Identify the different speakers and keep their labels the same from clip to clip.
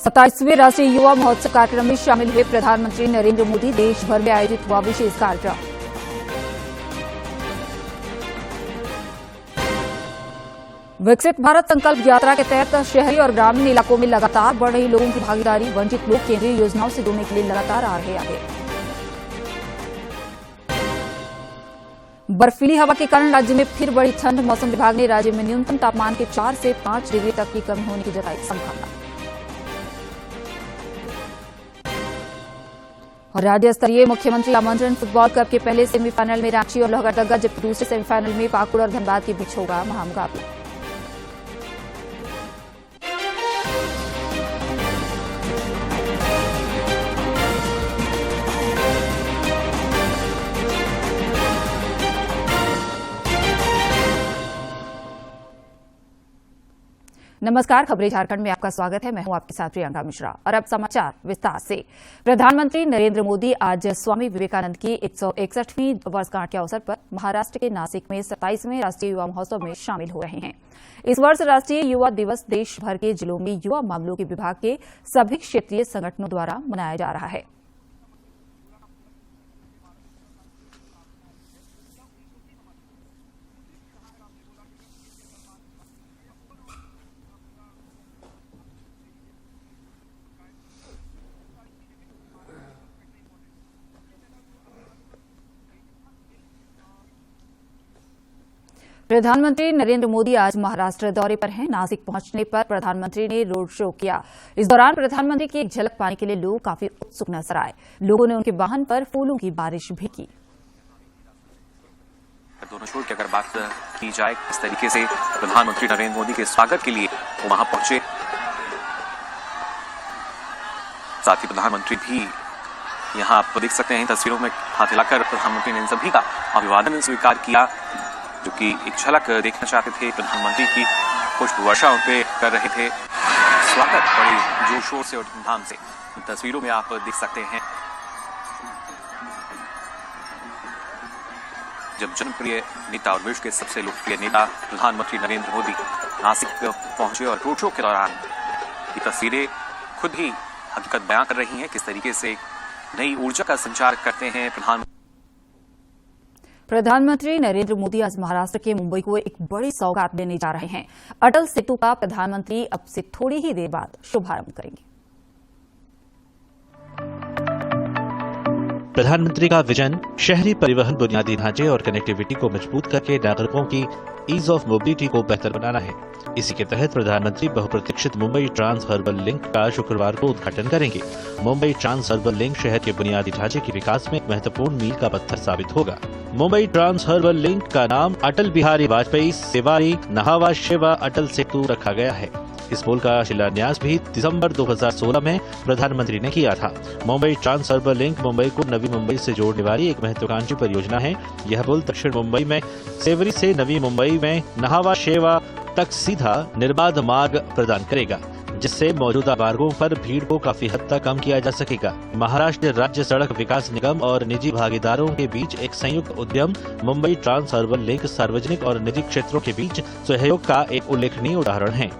Speaker 1: 27वें राष्ट्रीय युवा महोत्सव कार्यक्रम में शामिल हुए प्रधानमंत्री नरेंद्र मोदी। देश भर में आयोजित हुआ विशेष कार्यक्रम। विकसित भारत संकल्प यात्रा के तहत शहरी और ग्रामीण इलाकों में लगातार बढ़ रही लोगों की भागीदारी। वंचित लोग केंद्रीय योजनाओं से जुड़ने के लिए लगातार आ रहे आगे। बर्फीली हवा के कारण राज्य में फिर बढ़ी ठंड। मौसम विभाग ने राज्य में न्यूनतम तापमान के 4 से 5 डिग्री तक की कमी होने की जताई संभावना। और राज्य स्तरीय मुख्यमंत्री आमंत्रण फुटबॉल कप के पहले सेमीफाइनल में रांची और लोहरदगा, जबकि दूसरे सेमीफाइनल में पाकुड़ और धनबाद के बीच होगा महामुकाबला। नमस्कार, खबरें झारखंड में आपका स्वागत है। मैं हूं आपके साथ प्रियंका मिश्रा। और अब समाचार विस्तार से। प्रधानमंत्री नरेंद्र मोदी आज स्वामी विवेकानंद की 161वीं वर्षगांठ के अवसर पर महाराष्ट्र के नासिक में 27वें राष्ट्रीय युवा महोत्सव में शामिल हो रहे हैं। इस वर्ष राष्ट्रीय युवा दिवस देश भर के जिलों में युवा मामलों के विभाग के सभी क्षेत्रीय संगठनों द्वारा मनाया जा रहा है। प्रधानमंत्री नरेंद्र मोदी आज महाराष्ट्र दौरे पर हैं। नासिक पहुंचने पर प्रधानमंत्री ने रोड शो किया। इस दौरान प्रधानमंत्री की एक झलक पाने के लिए लोग काफी उत्सुक नजर आए। लोगों ने उनके वाहन पर फूलों की बारिश भी की।
Speaker 2: दोनों शो की अगर बात की जाए, इस तरीके से प्रधानमंत्री नरेंद्र मोदी के स्वागत के लिए वो वहां पहुंचे। साथ ही प्रधानमंत्री भी यहाँ आप देख सकते हैं तस्वीरों में हाथ हिलाकर प्रधानमंत्री ने सभी का अभिवादन स्वीकार किया, जो कि एक झलक देखना चाहते थे। प्रधानमंत्री की पुष्प वर्षा उन पे कर रहे थे। स्वागत बड़े जोर शोर से और धूमधाम से तस्वीरों में आप देख सकते हैं। जब जनप्रिय नेता और विश्व के सबसे लोकप्रिय नेता प्रधानमंत्री नरेंद्र मोदी नासिक पहुंचे और रोड शो के दौरान ये तस्वीरें खुद ही हकीकत बयां कर रही हैं, किस तरीके से नई ऊर्जा का संचार करते हैं
Speaker 1: प्रधानमंत्री नरेंद्र मोदी आज महाराष्ट्र के मुंबई को एक बड़ी सौगात देने जा रहे हैं। अटल सेतु का प्रधानमंत्री अब से थोड़ी ही देर बाद शुभारंभ करेंगे।
Speaker 3: प्रधानमंत्री का विजन शहरी परिवहन बुनियादी ढांचे और कनेक्टिविटी को मजबूत करके नागरिकों की ईज ऑफ मोबिलिटी को बेहतर बनाना है। इसी के तहत प्रधानमंत्री बहुप्रतीक्षित मुंबई ट्रांस हर्बल लिंक का शुक्रवार को उद्घाटन करेंगे। मुंबई ट्रांस हर्बल लिंक शहर के बुनियादी ढांचे के विकास में एक महत्वपूर्ण मील का पत्थर साबित होगा। मुंबई ट्रांस हर्बल लिंक का नाम अटल बिहारी वाजपेयी सेवारी नहावा शेवा अटल सेतु रखा गया है। इस पुल का शिलान्यास भी दिसंबर 2016 में प्रधानमंत्री ने किया था। Mumbai Trans Harbour Link Mumbai को नवी मुंबई से जोड़ने वाली एक महत्वाकांक्षी परियोजना है। यह पुल दक्षिण मुंबई में सेवरी से नवी मुंबई में नहावा शेवा तक सीधा निर्बाध मार्ग प्रदान करेगा, जिससे मौजूदा मार्गों पर भीड़ को काफी हद तक कम किया जा सकेगा। महाराष्ट्र राज्य सड़क विकास निगम और निजी भागीदारों के बीच एक संयुक्त उद्यम मुंबई ट्रांस हर्बल लिंक सार्वजनिक और निजी क्षेत्रों के बीच सहयोग का एक उल्लेखनीय उदाहरण है।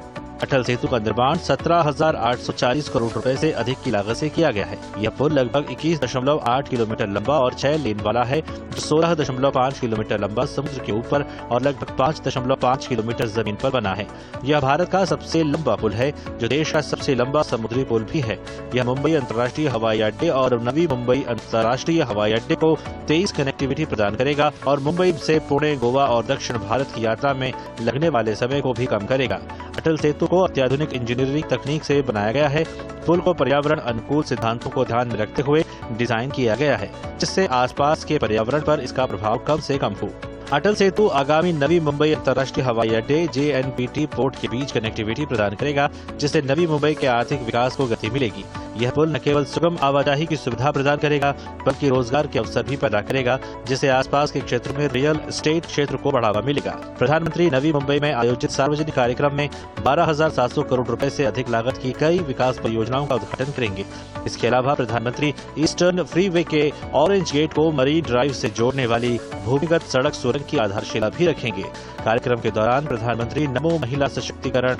Speaker 3: अटल सेतु का निर्माण 17,840 करोड़ रुपए से अधिक की लागत से किया गया है। यह पुल लगभग 21.8 किलोमीटर लंबा और 6 लेन वाला है, जो 16.5 किलोमीटर लंबा समुद्र के ऊपर और लगभग 5.5 किलोमीटर जमीन पर बना है। यह भारत का सबसे लंबा पुल है, जो देश का सबसे लंबा समुद्री पुल भी है। यह मुंबई अंतर्राष्ट्रीय हवाई अड्डे और नवी मुंबई अंतर्राष्ट्रीय हवाई अड्डे को 23 कनेक्टिविटी प्रदान करेगा और मुंबई से पुणे, गोवा और दक्षिण भारत की यात्रा में लगने वाले समय को भी कम करेगा। अटल सेतु को अत्याधुनिक इंजीनियरिंग तकनीक से बनाया गया है। पुल को पर्यावरण अनुकूल सिद्धांतों को ध्यान में रखते हुए डिजाइन किया गया है, जिससे आसपास के पर्यावरण पर इसका प्रभाव कम से कम हो। अटल सेतु आगामी नवी मुंबई अंतर्राष्ट्रीय हवाई अड्डे JNPT पोर्ट के बीच कनेक्टिविटी प्रदान करेगा, जिससे नवी मुंबई के आर्थिक विकास को गति मिलेगी। यह पुल न केवल सुगम आवाजाही की सुविधा प्रदान करेगा, बल्कि रोजगार के अवसर भी पैदा करेगा, जिससे आसपास के क्षेत्र में रियल एस्टेट क्षेत्र को बढ़ावा मिलेगा। प्रधानमंत्री नवी मुंबई में आयोजित सार्वजनिक कार्यक्रम में 12,700 करोड़ रुपए से अधिक लागत की कई विकास परियोजनाओं का उद्घाटन करेंगे। इसके अलावा प्रधानमंत्री ईस्टर्न फ्रीवे के ऑरेंज गेट को मरीन ड्राइव से जोड़ने वाली भूमिगत सड़क सुरंग की आधारशिला भी रखेंगे। कार्यक्रम के दौरान प्रधानमंत्री नमो महिला सशक्तिकरण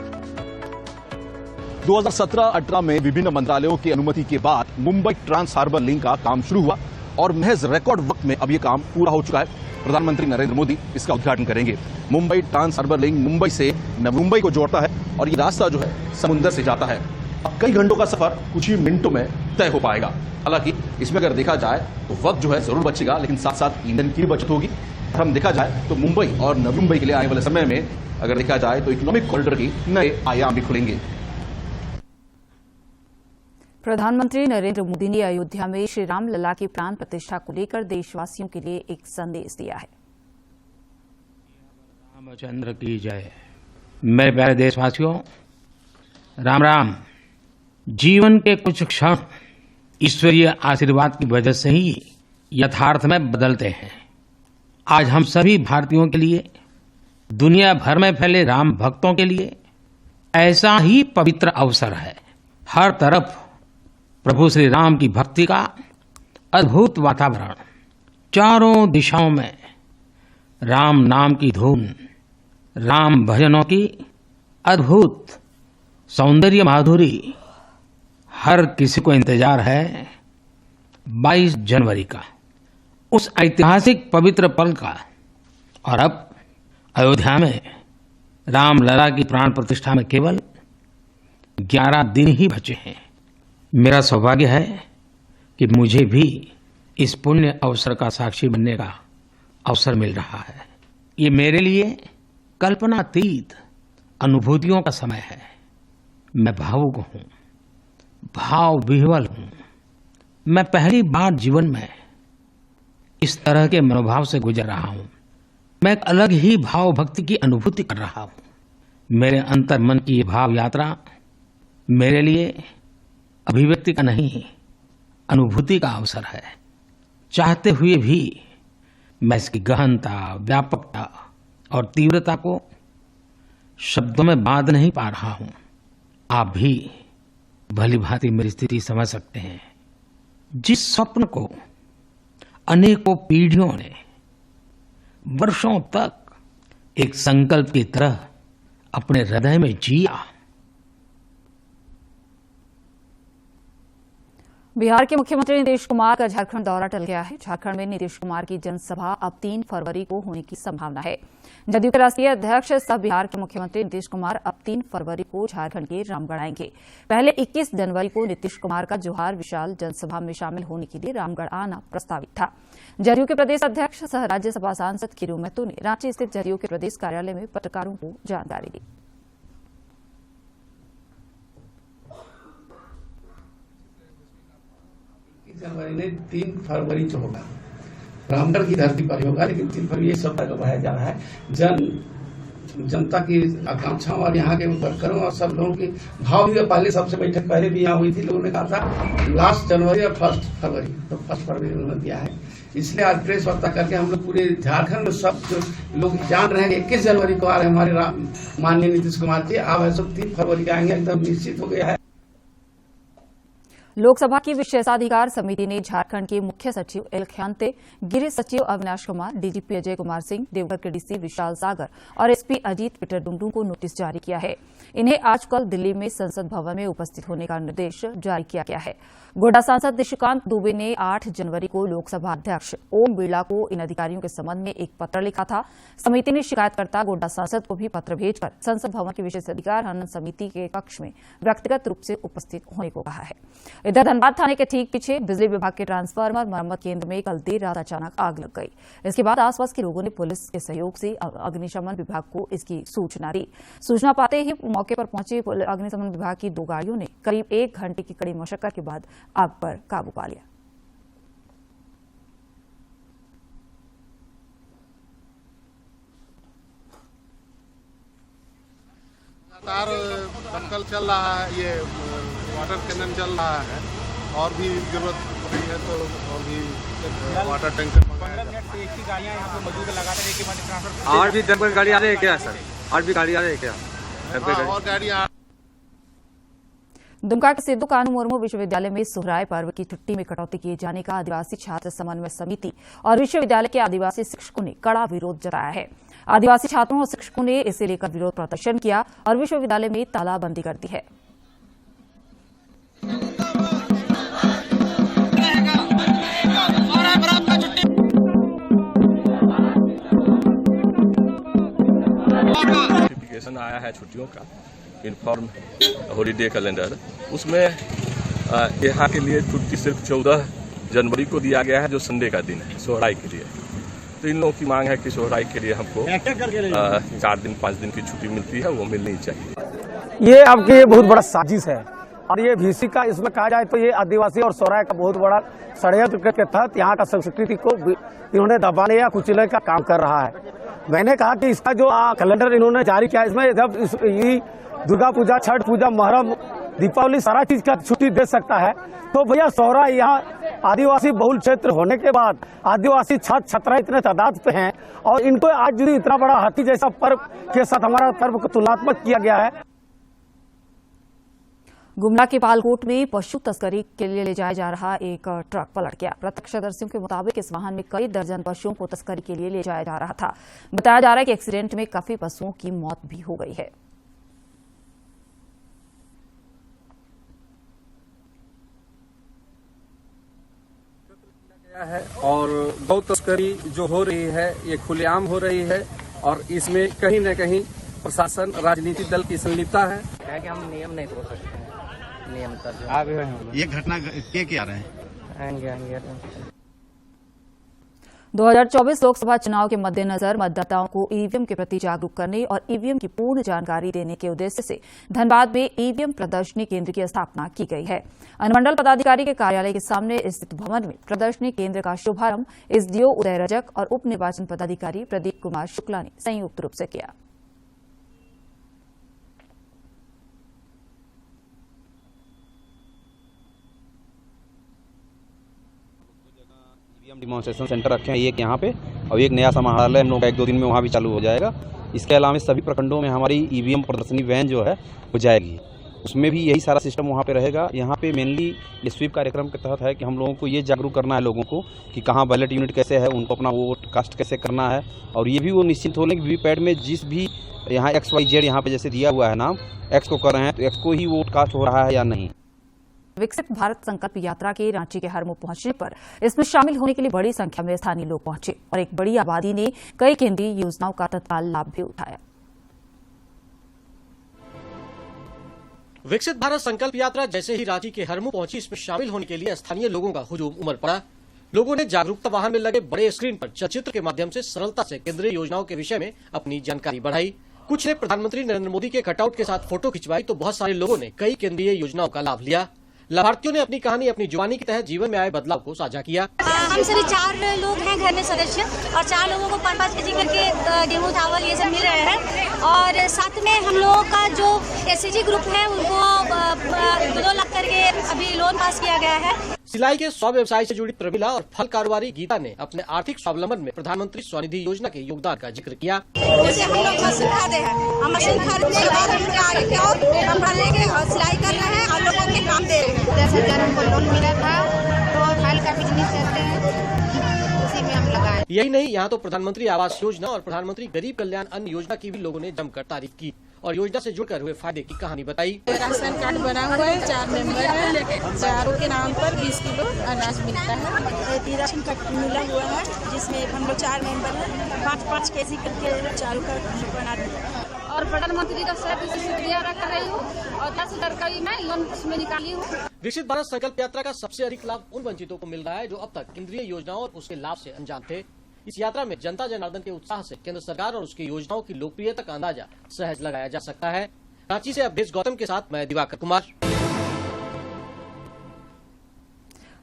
Speaker 4: 2017-18 में विभिन्न मंत्रालयों की अनुमति के बाद मुंबई ट्रांस हार्बर लिंक का काम शुरू हुआ और महज रिकॉर्ड वक्त में अब ये काम पूरा हो चुका है। प्रधानमंत्री नरेंद्र मोदी इसका उद्घाटन करेंगे। Mumbai Trans Harbour Link Mumbai से नवी मुंबई को जोड़ता है और ये रास्ता जो है समुद्र से जाता है। अब कई घंटों का सफर कुछ ही मिनटों में तय हो पाएगा। हालांकि इसमें अगर देखा जाए तो वक्त जो है जरूर बचेगा, लेकिन साथ साथ ईंधन की भी बचत होगी। हम देखा जाए तो मुंबई और नवी मुंबई के लिए आने वाले समय में अगर देखा जाए तो इकोनॉमिक कॉरिडोर की नए आयाम भी खुलेंगे।
Speaker 1: प्रधानमंत्री नरेंद्र मोदी ने अयोध्या में श्री राम लला की प्राण प्रतिष्ठा को लेकर देशवासियों के लिए एक संदेश दिया है।
Speaker 5: रामचंद्र की जय। मेरे प्यारे देशवासियों, राम राम। जीवन के कुछ क्षण ईश्वरीय आशीर्वाद की वजह से ही यथार्थ में बदलते हैं। आज हम सभी भारतीयों के लिए, दुनिया भर में फैले राम भक्तों के लिए ऐसा ही पवित्र अवसर है। हर तरफ प्रभु श्री राम की भक्ति का अद्भुत वातावरण, चारों दिशाओं में राम नाम की धुन, राम भजनों की अद्भुत सौंदर्य माधुरी। हर किसी को इंतजार है 22 जनवरी का, उस ऐतिहासिक पवित्र पल का। और अब अयोध्या में राम लला की प्राण प्रतिष्ठा में केवल 11 दिन ही बचे हैं। मेरा सौभाग्य है कि मुझे भी इस पुण्य अवसर का साक्षी बनने का अवसर मिल रहा है। ये मेरे लिए कल्पनातीत अनुभूतियों का समय है। मैं भावुक हूँ, भाव विह्वल हूँ। मैं पहली बार जीवन में इस तरह के मनोभाव से गुजर रहा हूँ। मैं एक अलग ही भाव भक्ति की अनुभूति कर रहा हूँ। मेरे अंतर मन की ये भाव यात्रा मेरे लिए अभिव्यक्ति का नहीं, अनुभूति का अवसर है। चाहते हुए भी मैं इसकी गहनता, व्यापकता और तीव्रता को शब्दों में बांध नहीं पा रहा हूं। आप भी भली भांति मेरी स्थिति समझ सकते हैं। जिस स्वप्न को अनेकों पीढ़ियों ने वर्षों तक एक संकल्प की तरह अपने हृदय में जिया।
Speaker 1: बिहार के मुख्यमंत्री नीतीश कुमार का झारखंड दौरा टल गया है। झारखंड में नीतीश कुमार की जनसभा अब 3 फरवरी को होने की संभावना है। जदयू के राष्ट्रीय अध्यक्ष सह बिहार के मुख्यमंत्री नीतीश कुमार अब 3 फरवरी को झारखंड के रामगढ़ आएंगे। पहले 21 जनवरी को नीतीश कुमार का जोहार विशाल जनसभा में शामिल होने के लिए रामगढ़ आना प्रस्तावित था। जदयू के प्रदेश अध्यक्ष सह राज्यसभा सांसद किरू महतो ने रांची स्थित जदयू के प्रदेश कार्यालय में पत्रकारों को जानकारी दी।
Speaker 6: जनवरी ने 3 फरवरी जो होगा रामगढ़ की धरती पर होगा, लेकिन 3 फरवरी ये सब बढ़ाया जा रहा है। जनता की आकांक्षाओं और यहाँ के वर्करों और सब लोगों की भाव भी पहले सबसे बैठक पहले भी यहाँ हुई थी। लोगों ने कहा था लास्ट जनवरी और 1 फरवरी, तो 1 फरवरी उन्होंने दिया है। इसलिए आज प्रेस वार्ता करके हम लोग पूरे झारखंड में सब जो लोग जान रहे हैं 21 जनवरी को आ रहे हमारे माननीय नीतीश कुमार जी। अब सब 3 फरवरी के आएंगे, एकदम निश्चित हो गया है।
Speaker 1: लोकसभा की विशेषाधिकार समिति ने झारखंड के मुख्य सचिव एल ख्यांते, गृह सचिव अविनाश कुमार, डीजीपी अजय कुमार सिंह, देवघर के डीसी विशाल सागर और एसपी अजीत पीटर डुंगडू को नोटिस जारी किया है। इन्हें आज कल दिल्ली में संसद भवन में उपस्थित होने का निर्देश जारी किया गया है। गोड्डा सांसद निशिकांत दुबे ने 8 जनवरी को लोकसभा अध्यक्ष ओम बिरला को इन अधिकारियों के संबंध में एक पत्र लिखा था। समिति ने शिकायतकर्ता गोड्डा सांसद को भी पत्र भेजकर संसद भवन की विशेषाधिकार हनन समिति के कक्ष में व्यक्तिगत रूप से उपस्थित होने को कहा है। इधर धनबाद थाने के ठीक पीछे बिजली विभाग के ट्रांसफार्मर मरम्मत केंद्र में कल देर रात अचानक आग लग गई। इसके बाद आसपास के लोगों ने पुलिस के सहयोग से अग्निशमन विभाग को इसकी सूचना दी। सूचना पाते ही मौके पर पहुंची अग्निशमन विभाग की 2 गाड़ियों ने करीब 1 घंटे की कड़ी मशक्कत के बाद आग पर काबू पा लिया।
Speaker 7: लगातार दमकल चल रहा है, ये वाटर कैनन चल रहा है और भी जरूरत पड़ी है तो और भी वाटर टैंकर
Speaker 8: और भी दमकल गाड़ी आ रही है क्या सर? और भी गाड़ी आ रही है क्या?
Speaker 7: और गाड़ियाँ
Speaker 1: दुमका के सिद्धू कानू मुर्मू विश्वविद्यालय में सोहराय पर्व की छुट्टी में कटौती किए जाने का आदिवासी छात्र समन्वय समिति और विश्वविद्यालय के आदिवासी शिक्षकों ने कड़ा विरोध जताया है। आदिवासी छात्रों और शिक्षकों ने इसे लेकर विरोध प्रदर्शन किया और विश्वविद्यालय में तालाबंदी कर दी है।
Speaker 9: आया है छुट्टियों का यूनिफॉर्म हॉलीडे कैलेंडर, उसमें यहाँ के लिए छुट्टी सिर्फ 14 जनवरी को दिया गया है, जो संडे का दिन है सोहराई के लिए। तो इन लोगों की मांग है कि सोहराई के लिए हमको 4 दिन 5 दिन की छुट्टी मिलती है, वो मिलनी चाहिए।
Speaker 10: ये आपकी ये बहुत बड़ा साजिश है और ये VC का इसमें कहा जाए तो ये आदिवासी और सोहराय का बहुत बड़ा षड्यंत्र के तहत यहाँ का संस्कृति को इन्होंने दबाने या कुचलने का काम कर रहा है। मैंने कहा कि इसका जो कैलेंडर इन्होंने जारी किया, इसमें जब दुर्गा पूजा, छठ पूजा, मुहर्रम, दीपावली सारा चीज का छुट्टी दे सकता है, तो भैया सोहराय यहाँ आदिवासी बहुल क्षेत्र होने के बाद आदिवासी छात्र छात्रा इतने तादाद पे हैं और इनको आज जो इतना बड़ा हाथी जैसा पर्व के साथ हमारा पर्व को तुलनात्मक किया गया है।
Speaker 1: गुमला के पालकोट में पशु तस्करी के लिए ले जाया जा रहा एक ट्रक पलट गया। प्रत्यक्षदर्शियों के मुताबिक इस वाहन में कई दर्जन पशुओं को तस्करी के लिए ले जाया जा रहा था। बताया जा रहा है कि एक्सीडेंट में काफी पशुओं की मौत भी हो गई है।
Speaker 8: और गौ तस्करी जो हो रही है ये खुलेआम हो रही है और इसमें कहीं न कहीं प्रशासन, राजनीतिक दल की संलिप्तता है।
Speaker 11: क्या कि हम नियम नहीं तोड़ सकते हैं, नियम
Speaker 12: ये घटना के आ रहे हैं?
Speaker 1: 2024 लोकसभा चुनाव के मद्देनजर मतदाताओं को ईवीएम के प्रति जागरूक करने और ईवीएम की पूर्ण जानकारी देने के उद्देश्य से धनबाद में ईवीएम प्रदर्शनी केंद्र की स्थापना की गई है। अनुमंडल पदाधिकारी के कार्यालय के सामने स्थित भवन में प्रदर्शनी केंद्र का शुभारंभ एसडीओ उदय रजक और उप निर्वाचन पदाधिकारी प्रदीप कुमार शुक्ला ने संयुक्त रूप से किया।
Speaker 13: डिमॉन्स्ट्रेशन सेंटर रखे हैं, एक यहाँ पे और एक नया समाहरणालय हम लोग का 1-2 दिन में वहाँ भी चालू हो जाएगा। इसके अलावा सभी प्रखंडों में हमारी ईवीएम प्रदर्शनी वैन जो है हो जाएगी, उसमें भी यही सारा सिस्टम वहाँ पे रहेगा। यहाँ पे मेनली ये स्वीप कार्यक्रम के तहत है कि हम लोगों को ये जागरूक करना है लोगों को कि कहाँ बैलेट यूनिट कैसे है, उनको अपना वोट कास्ट कैसे करना है और ये भी वो निश्चिंत हो लें कि वीवीपैट में जिस भी यहाँ XYZ यहाँ पे जैसे दिया हुआ है नाम, X को कर रहे हैं तो X को ही वोट कास्ट हो रहा है या नहीं।
Speaker 1: विकसित भारत संकल्प यात्रा के रांची के हरमू पहुंचने पर इसमें शामिल होने के लिए बड़ी संख्या में स्थानीय लोग पहुंचे और एक बड़ी आबादी ने कई केंद्रीय योजनाओं का तत्काल लाभ भी उठाया।
Speaker 14: विकसित भारत संकल्प यात्रा जैसे ही रांची के हरमू पहुंची, इसमें शामिल होने के लिए स्थानीय लोगों का हुजूम उमड़ पड़ा। लोगों ने जागरूकता वाहन में लगे बड़े स्क्रीन पर चलचित्र के माध्यम से सरलता से केंद्रीय योजनाओं के विषय में अपनी जानकारी बढ़ाई। कुछ ने प्रधानमंत्री नरेंद्र मोदी के कटआउट के साथ फोटो खिंचवाई तो बहुत सारे लोगों ने कई केंद्रीय योजनाओं का लाभ लिया। लाभार्थियों ने अपनी कहानी अपनी जुबानी के तहत जीवन में आए बदलाव को साझा किया।
Speaker 15: हम सभी 4 लोग हैं घर में सदस्य और 4 लोगों को 5-5 केजी करके गेहूँ चावल ये सब मिल रहे हैं और साथ में हम लोगों का जो SCG ग्रुप है उनको 2 लाख करके अभी लोन पास किया गया है।
Speaker 14: सिलाई के स्व-व्यवसाय से जुड़ी प्रमिला और फल कारोबारी गीता ने अपने आर्थिक स्वावलंबन में प्रधानमंत्री स्वनिधि योजना के योगदान का जिक्र किया।
Speaker 15: जैसे हम लोग मशीन खरीदे हैं, हम मशीन खरीदने के बाद हम आगे की ओर हम लेके सिलाई कर रहे हैं और लोगों के काम दे रहे हैं। 10,000 हमको लोन मिला था तो फल का बिजनेस करते हैं, उसी में हम लगाए।
Speaker 14: यही नहीं, यहाँ तो प्रधानमंत्री आवास योजना और प्रधानमंत्री गरीब कल्याण अन्न योजना की भी लोगों ने जमकर तारीफ की और योजना से जुड़कर हुए फायदे की कहानी बताई।
Speaker 16: राशन कार्ड बना हुआ है, 4 मेंबर है, 4 के नाम पर 20 किलो अनाज मिलता है।
Speaker 17: राशन कार्ड मिला हुआ है जिसमें हम लोग 4 मेंबर हैं, 5-5 केजी करके चालू कर बना दें।
Speaker 18: और प्रधानमंत्री का शुक्रिया अदा कर रही हूँ और 10,000 का मैं लोन उसमें निकाली हूँ।
Speaker 14: विकसित भारत संकल्प यात्रा का सबसे अधिक लाभ उन वंचितों को मिल रहा है जो अब तक केंद्रीय योजनाओं और उसके लाभ से अनजान थे। इस यात्रा में जनता जनार्दन के उत्साह से केंद्र सरकार और उसकी योजनाओं की लोकप्रियता का अंदाजा सहज लगाया जा सकता है। रांची से अवधेश गौतम के साथ मैं दिवाकर कुमार।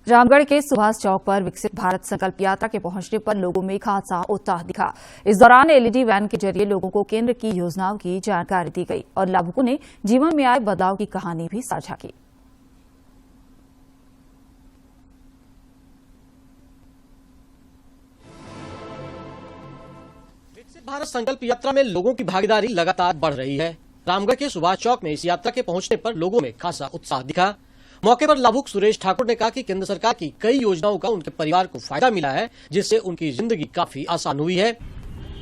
Speaker 1: रामगढ़ के सुभाष चौक पर विकसित भारत संकल्प यात्रा के पहुंचने पर लोगों में खासा उत्साह दिखा। इस दौरान LED वैन के जरिए लोगों को केंद्र की योजनाओं की जानकारी दी गई और लाभुकों ने जीवन में आए बदलाव की कहानी भी साझा की।
Speaker 14: विकसित भारत संकल्प यात्रा में लोगों की भागीदारी लगातार बढ़ रही है। रामगढ़ के सुभाष चौक में इस यात्रा के पहुंचने पर लोगों में खासा उत्साह दिखा। मौके पर लाभुक सुरेश ठाकुर ने कहा कि केंद्र सरकार की कई योजनाओं का उनके परिवार को फायदा मिला है, जिससे उनकी जिंदगी काफी आसान हुई है।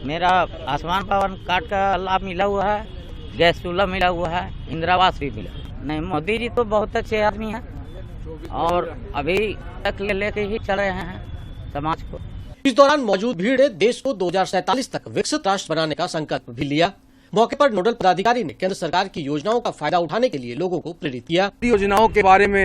Speaker 11: मेरा आयुष्मान भवन कार्ड का लाभ मिला हुआ है, गैस चूल्हा मिला हुआ है, इंदिरा आवास भी मिला। नहीं, मोदी जी तो बहुत अच्छे आदमी हैं और अभी तक लेके ही चल रहे हैं समाज को।
Speaker 14: इस दौरान मौजूद भीड़ ने देश को 2047 तक विकसित राष्ट्र बनाने का संकल्प भी लिया। मौके पर नोडल पदाधिकारी ने केंद्र सरकार की योजनाओं का फायदा उठाने के लिए लोगों को प्रेरित किया।
Speaker 19: योजनाओं के बारे में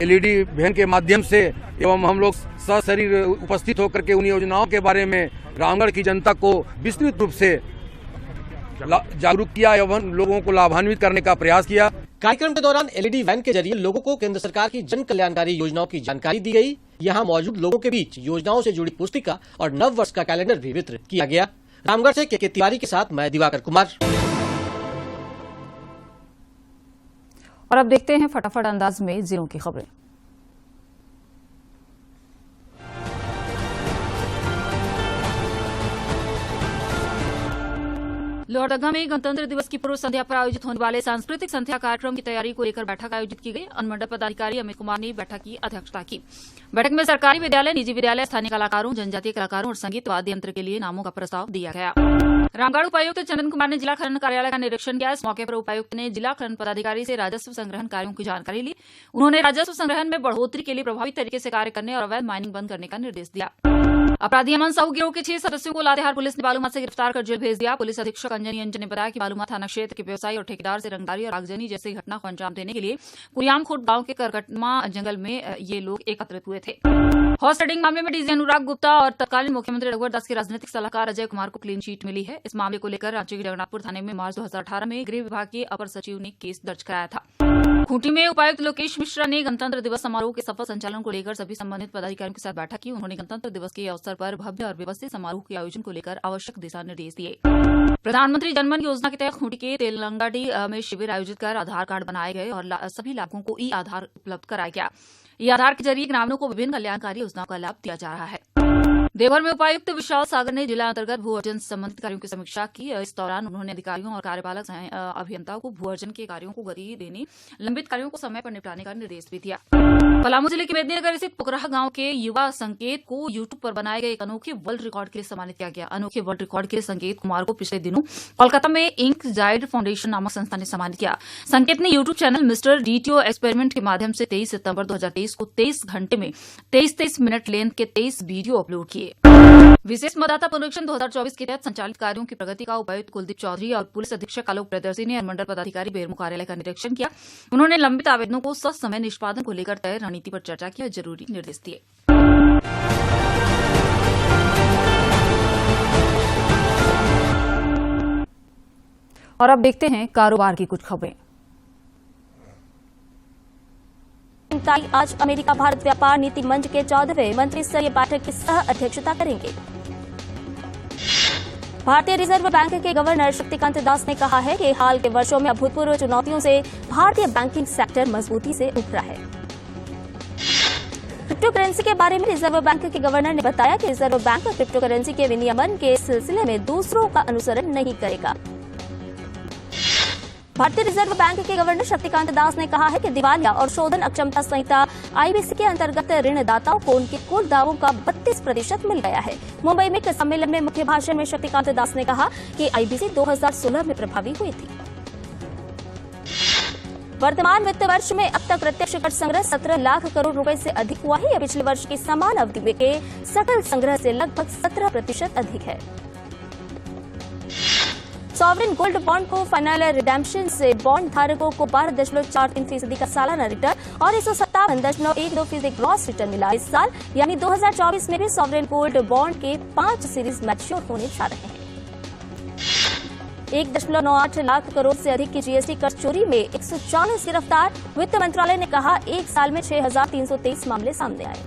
Speaker 19: एलईडी वैन के माध्यम से एवं हम लोग सशरीर उपस्थित होकर के उन योजनाओं के बारे में रामगढ़ की जनता को विस्तृत रूप से जागरूक किया एवं लोगों को लाभान्वित करने का प्रयास किया।
Speaker 14: कार्यक्रम के दौरान एलईडी वैन के जरिए लोगों को केंद्र सरकार की जन कल्याणकारी योजनाओं की जानकारी दी गई। यहां मौजूद लोगों के बीच योजनाओं से जुड़ी पुस्तिका और नव वर्ष का कैलेंडर भी वितरित किया गया। रामगढ़ से के तिवारी के साथ मैं दिवाकर कुमार।
Speaker 1: और अब देखते हैं फटाफट अंदाज में जिलों की खबरें। लोहरदगा में गणतंत्र दिवस की पूर्व संध्या पर आयोजित होने वाले सांस्कृतिक संध्या कार्यक्रम की तैयारी को लेकर बैठक आयोजित की गई। अनुमंडल पदाधिकारी अमित कुमार ने बैठक की अध्यक्षता की। बैठक में सरकारी विद्यालय, निजी विद्यालय, स्थानीय कलाकारों, जनजातीय कलाकारों और संगीत वाद्य यंत्र के लिए नामों का प्रस्ताव दिया गया। रामगढ़ उपायुक्त चंदन कुमार ने जिला खनन कार्यालय का निरीक्षण किया। इस मौके पर उपायुक्त ने जिला खनन पदाधिकारी से राजस्व संग्रहण कार्यों की जानकारी ली। उन्होंने राजस्व संग्रहण में बढ़ोतरी के लिए प्रभावी तरीके से कार्य करने और अवैध माइनिंग बंद करने का निर्देश दिया। अपराधी अमन साहू गिरोह के 6 सदस्यों को लातेहार पुलिस ने बालूमाथ से गिरफ्तार कर जेल भेज दिया। पुलिस अधीक्षक अंजनी अंजन ने बताया कि बालूमाथ थाना क्षेत्र के व्यवसायी और ठेकेदार से रंगदारी और आगजनी जैसी घटना को अंजाम देने के लिए कुरियामखुर्द गांव के करकटमा जंगल में ये लोग एकत्रित हुए थे। हॉर्स ट्रेडिंग मामले में डीजी अनुराग गुप्ता और तत्कालीन मुख्यमंत्री रघुवर दास के राजनीतिक सलाहकार अजय कुमार को क्लीन चिट मिली है। इस मामले को लेकर रांची के जगन्नाथपुर थाने में मार्च 2018 में गृह विभाग के अपर सचिव ने केस दर्ज कराया था। खूंटी में उपायुक्त लोकेश मिश्रा ने गणतंत्र दिवस समारोह के सफल संचालन को लेकर सभी संबंधित पदाधिकारियों के साथ बैठक की। उन्होंने गणतंत्र दिवस के अवसर पर भव्य और व्यवस्थित समारोह के आयोजन को लेकर आवश्यक दिशा निर्देश दिए। प्रधानमंत्री जनमन योजना के तहत खूंटी के तेलंगाडी में शिविर आयोजित कर आधार कार्ड बनाए गए और सभी लाभुकों को ई आधार उपलब्ध कराया गया। ई आधार के जरिए ग्रामीणों को विभिन्न कल्याणकारी योजनाओं का लाभ दिया जा रहा है। देवघर में उपायुक्त विशाल सागर ने जिला अंतर्गत भू अर्जन संबंधित कार्यों की समीक्षा की। इस दौरान उन्होंने अधिकारियों और कार्यपालक अभियंताओं को भू अर्जन के कार्यों को गति देने, लंबित कार्यों को समय पर निपटाने का निर्देश भी दिया। पलामू जिले के मेदिनीनगर स्थित पुकराह गांव के युवा संकेत को यूट्यूब पर बनाए गए एक अनोखे वर्ल्ड रिकॉर्ड के लिए सम्मानित किया गया। अनोखे वर्ल्ड रिकॉर्ड के लिए संकेत कुमार को पिछले दिनों कोलकाता में इंक जाइड फाउंडेशन नामक संस्था ने सम्मानित किया। संकेत ने YouTube channel mister DTO experiment के माध्यम से 23 सितंबर 2023 को 23 घंटे में 23 मिनट लेंथ के 23 वीडियो अपलोड किए। विशेष मतदाता पुनरीक्षण 2024 के तहत संचालित कार्यों की प्रगति का उपायुक्त कुलदीप चौधरी और पुलिस अधीक्षक आलोक प्रियदर्शी ने अनुमंडल पदाधिकारी बेरमो कार्यालय का निरीक्षण किया। उन्होंने लंबित आवेदनों को ससमय निष्पादन को लेकर तय रणनीति पर चर्चा की और जरूरी निर्देश दिए। और अब देखते हैं कारोबार की कुछ खबरें।
Speaker 20: आज अमेरिका भारत व्यापार नीति मंच के 14वें मंत्री स्तरीय बैठक की सह अध्यक्षता करेंगे। भारतीय रिजर्व बैंक के गवर्नर शक्तिकांत दास ने कहा है कि हाल के वर्षों में अभूतपूर्व चुनौतियों से भारतीय बैंकिंग सेक्टर मजबूती से उभरा है। क्रिप्टो करेंसी के बारे में रिजर्व बैंक के गवर्नर ने बताया कि रिजर्व बैंक क्रिप्टो करेंसी के विनियमन के सिलसिले में दूसरों का अनुसरण नहीं करेगा। भारतीय रिजर्व बैंक के गवर्नर शक्तिकांत दास ने कहा है कि दिवालिया और शोधन अक्षमता संहिता आईबीसी के अंतर्गत ऋणदाताओं को उनके कुल दावों का 32% मिल गया है। मुंबई में एक सम्मेलन में मुख्य भाषण में शक्तिकांत दास ने कहा कि आईबीसी 2016 में प्रभावी हुई थी। वर्तमान वित्त वर्ष में अब तक प्रत्यक्ष कर संग्रह 17 लाख करोड़ रुपए से अधिक हुआ है। यह पिछले वर्ष की समान अवधि के सकल संग्रह से लगभग 17% अधिक है। सॉवरेन गोल्ड बॉन्ड को फाइनल रिडेम्पशन से बॉन्ड धारकों को 12.43% का सालाना रिटर्न और 157.12% ग्रॉस रिटर्न मिला। इस साल यानी 2024 में भी सॉवरेन गोल्ड बॉन्ड के 5 सीरीज मैच्योर होने जा रहे हैं। 1.98 लाख करोड़ से अधिक की जीएसटी कर चोरी में 140 गिरफ्तार। वित्त मंत्रालय ने कहा एक साल में 6,323 मामले सामने आए।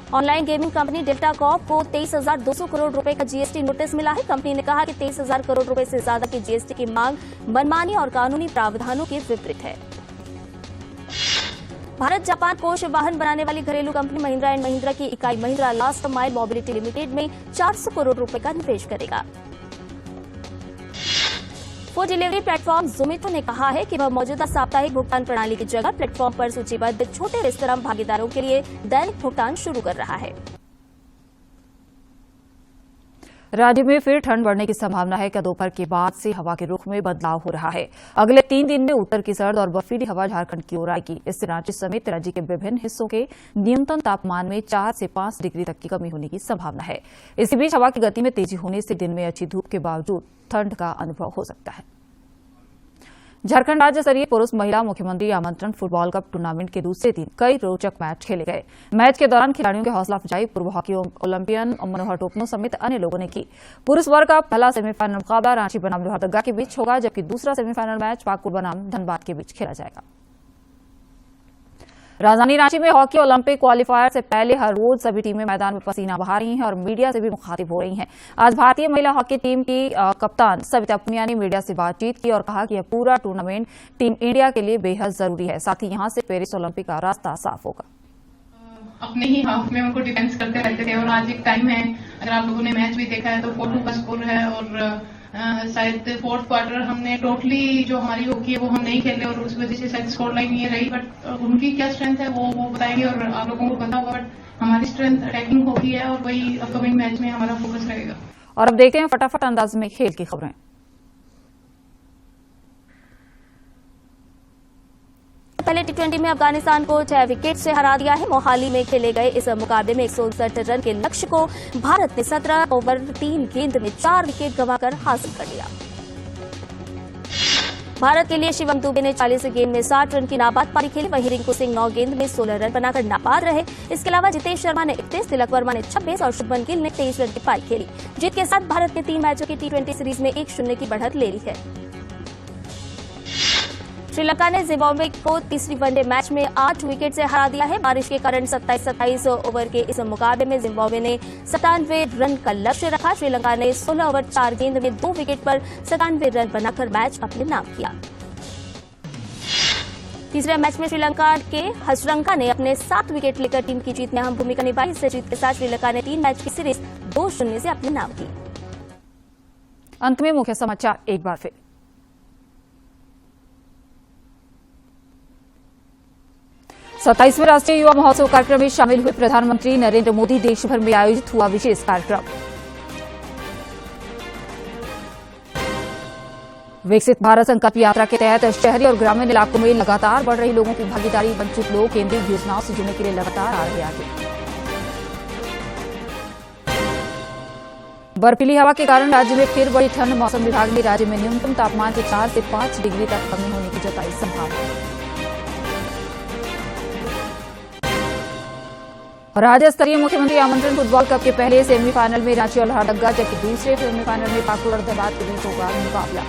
Speaker 20: Online gaming company delta Corp को 23,200 करोड़ रुपए का जीएसटी नोटिस मिला है। कंपनी ने कहा कि 23,000 करोड़ रुपए से ज्यादा की जीएसटी की मांग मनमानी और कानूनी प्रावधानों के विपरीत है। भारत जापान कोष वाहन बनाने वाली घरेलू कंपनी महिंद्रा एंड महिंद्रा की इकाई Mahindra last mile mobility limited में 400 करोड़ रुपए का निवेश करेगा। फूड डिलीवरी प्लेटफॉर्म जोमेटो ने कहा है कि वह मौजूदा साप्ताहिक भुगतान प्रणाली की जगह प्लेटफॉर्म पर सूचीबद्ध छोटे रेस्तरां भागीदारों के लिए दैनिक भुगतान शुरू कर रहा है।
Speaker 1: राज्य में फिर ठंड बढ़ने की संभावना है कि दोपहर के बाद से हवा के रुख में बदलाव हो रहा है। अगले 3 दिन में उत्तर की सर्द और बर्फीली हवा झारखंड की ओर आएगी। इससे रांची समेत राज्य के विभिन्न हिस्सों के न्यूनतम तापमान में 4 से 5 डिग्री तक की कमी होने की संभावना है। इसी बीच हवा की गति में तेजी होने से दिन में अच्छी धूप के बावजूद ठंड का अनुभव हो सकता है। झारखंड राज्य स्तरीय पुरुष महिला मुख्यमंत्री आमंत्रण फुटबॉल कप टूर्नामेंट के दूसरे दिन कई रोचक मैच खेले गए। मैच के दौरान खिलाड़ियों की हौसला अफजाई पूर्व हॉकी ओलंपियन मनोहर टोपनो समेत अन्य लोगों ने की। पुरुष वर्ग का पहला सेमीफाइनल मुकाबला रांची बनाम लोहरदगा के बीच होगा, जबकि दूसरा सेमीफाइनल मैच पाकुड़ बनाम धनबाद के बीच खेला जाएगा। राजधानी रांची में हॉकी ओलंपिक क्वालिफायर से पहले हर रोज सभी टीमें मैदान में पसीना बहा रही हैं और मीडिया से भी मुखातिब हो रही हैं। आज भारतीय महिला हॉकी टीम की कप्तान सविता पुनिया ने मीडिया से बातचीत की और कहा कि यह पूरा टूर्नामेंट टीम इंडिया के लिए बेहद जरूरी है। साथ ही यहां से पेरिस ओलंपिक का रास्ता साफ होगा।
Speaker 21: अपने ही हाफ में उनको डिफेंस करते रहते थे और आज एक टाइम है, अगर आप लोगों ने मैच भी देखा है तो 4-2 का स्कोर है और शायद 4th क्वार्टर हमने टोटली जो हमारी हॉकी है वो हम नहीं खेले और उस वजह से शायद स्कोर लाइन ये रही। बट उनकी क्या स्ट्रेंथ है वो बताएंगे और आप लोगों को पता होगा। बट हमारी स्ट्रेंथ अटैकिंग हॉकी है और वही अपकमिंग मैच में हमारा फोकस रहेगा।
Speaker 1: और अब देखते हैं फटाफट अंदाज में खेल की खबरें।
Speaker 20: पहले टी20 में अफगानिस्तान को 6 विकेट से हरा दिया है। मोहाली में खेले गए इस मुकाबले में 159 रन के लक्ष्य को भारत ने 17 ओवर 3 गेंद में 4 विकेट गंवाकर हासिल कर लिया। भारत के लिए शिवम दुबे ने 40 गेंद में 60 रन की नाबाद पारी खेली। वहीं रिंकू सिंह 9 गेंद में 16 रन बनाकर नाबाद रहे। इसके अलावा जितेश शर्मा ने 31, तिलक वर्मा ने 26 और शुभमन गिल ने 23 रन की पारी खेली। जीत के साथ भारत ने 3 मैचों की टी20 सीरीज में 1-0 की बढ़त ले ली है। श्रीलंका ने जिम्बाब्वे को तीसरी वनडे मैच में 8 विकेट से हरा दिया है। बारिश के कारण 27 ओवर के इस मुकाबले में जिम्बाब्वे ने 97 रन का लक्ष्य रखा। श्रीलंका ने 16 ओवर 4 गेंद में 2 विकेट पर 97 रन बनाकर मैच अपने नाम किया। तीसरे मैच में श्रीलंका के हसरंका ने अपने 7 विकेट लेकर टीम की जीत में अहम भूमिका निभाई। इससे जीत के साथ श्रीलंका ने 3 मैच की सीरीज 2-0 से अपने नाम की।
Speaker 1: अंत में मुख्य समाचार एक बार फिर। 27वें राष्ट्रीय युवा महोत्सव कार्यक्रम में शामिल हुए प्रधानमंत्री नरेंद्र मोदी। देश भर में आयोजित हुआ विशेष कार्यक्रम। विकसित भारत संकल्प यात्रा के तहत शहरी और ग्रामीण इलाकों में लगातार बढ़ रही लोगों की भागीदारी। वंचित लोग केंद्रीय योजनाओं से जुड़ने के लिए लगातार आ रहे आगे। बर्फीली हवा के कारण राज्य में फिर बढ़ी ठंड। मौसम विभाग ने राज्य में न्यूनतम तापमान के 4 से 5 डिग्री तक कमी होने की जताई संभावना। राज्य स्तरीय मुख्यमंत्री आमंत्रण फुटबॉल कप के पहले सेमीफाइनल में रांची और लोहरदगा, जबकि दूसरे सेमीफाइनल में पाकुड़ और धनबाद के बीच होगा मुकाबला।